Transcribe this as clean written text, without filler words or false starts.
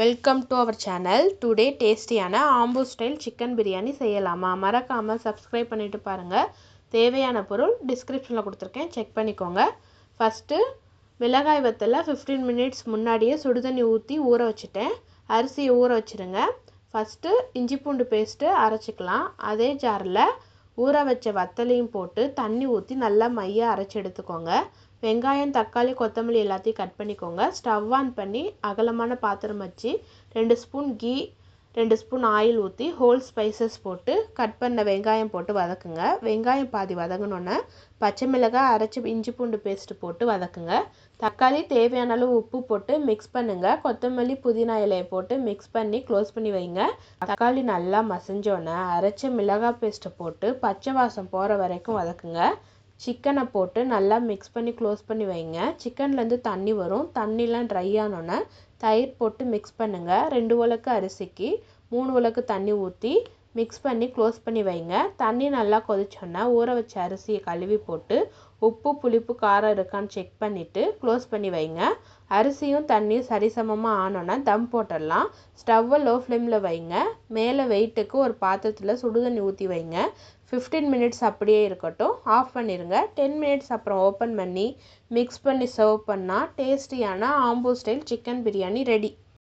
Welcome to our channel. Today டேஸ்டியான ஆம்பூ style chicken biryani செய்யலாமா? மறக்காமல் சப்ஸ்கிரைப் பண்ணிவிட்டு பாருங்கள். தேவையான பொருள் டிஸ்கிரிப்ஷனில் கொடுத்துருக்கேன், செக் பண்ணிக்கோங்க. ஃபஸ்ட்டு மிளகாய் வத்தலை 15 மினிட்ஸ் முன்னாடியே சுடுதண்ணி ஊற்றி ஊற வச்சுட்டேன். அரிசியை ஊற வச்சுருங்க. ஃபஸ்ட்டு இஞ்சி பூண்டு பேஸ்ட்டு அரைச்சிக்கலாம். அதே ஜாரில் ஊற வச்ச வத்தலையும் போட்டு தண்ணி ஊற்றி நல்லா மையாக அரைச்சி எடுத்துக்கோங்க. வெங்காயம், தக்காளி, கொத்தமல்லி எல்லாத்தையும் கட் பண்ணிக்கோங்க. ஸ்டவ் ஆன் பண்ணி அகலமான பாத்திரம் வச்சு 2 ஸ்பூன் கீ, 2 ஸ்பூன் ஆயில் ஊற்றி ஹோல் ஸ்பைசஸ் போட்டு கட் பண்ண வெங்காயம் போட்டு வதக்குங்க. வெங்காயம் பாதி வதங்கினோன்னே பச்சை மிளகாய், அரைச்சி இஞ்சி பூண்டு பேஸ்ட்டு போட்டு வதக்குங்க. தக்காளி தேவையான அளவு உப்பு போட்டு மிக்ஸ் பண்ணுங்கள். கொத்தமல்லி, புதினா இலையை போட்டு மிக்ஸ் பண்ணி க்ளோஸ் பண்ணி வைங்க. தக்காளி நல்லா மசிஞ்சோன்னே அரைச்ச மிளகாய் பேஸ்ட்டை போட்டு பச்சை வாசம் போகிற வரைக்கும் வதக்குங்க. சிக்கனை போட்டு நல்லா மிக்ஸ் பண்ணி க்ளோஸ் பண்ணி வைங்க. சிக்கன்லேருந்து தண்ணி வரும். தண்ணிலாம் ட்ரை ஆனோன்னே தயிர் போட்டு மிக்ஸ் பண்ணுங்கள். 2 உலக்கு அரிசிக்கு 3 உலக்கு தண்ணி ஊற்றி மிக்ஸ் பண்ணி க்ளோஸ் பண்ணி வைங்க. தண்ணி நல்லா கொதிச்சோன்னா ஊற வச்ச அரிசியை கழுவி போட்டு உப்பு, புளிப்பு, காரம் இருக்கான்னு செக் பண்ணிவிட்டு க்ளோஸ் பண்ணி வைங்க. அரிசியும் தண்ணியும் சரிசமமாக ஆனோன்னா தம் போட்டுடலாம். ஸ்டவ்வை லோ ஃப்ளேமில் வைங்க. மேலே வெயிட்டுக்கு ஒரு பாத்திரத்தில் சுடுதண்ணி ஊற்றி வைங்க. 15 மினிட்ஸ் அப்படியே இருக்கட்டும். ஆஃப் பண்ணிடுங்க. 10 மினிட்ஸ் அப்புறம் ஓப்பன் பண்ணி மிக்ஸ் பண்ணி சர்வ் பண்ணால் டேஸ்டியான ஆம்பூ ஸ்டைல் சிக்கன் பிரியாணி ரெடி.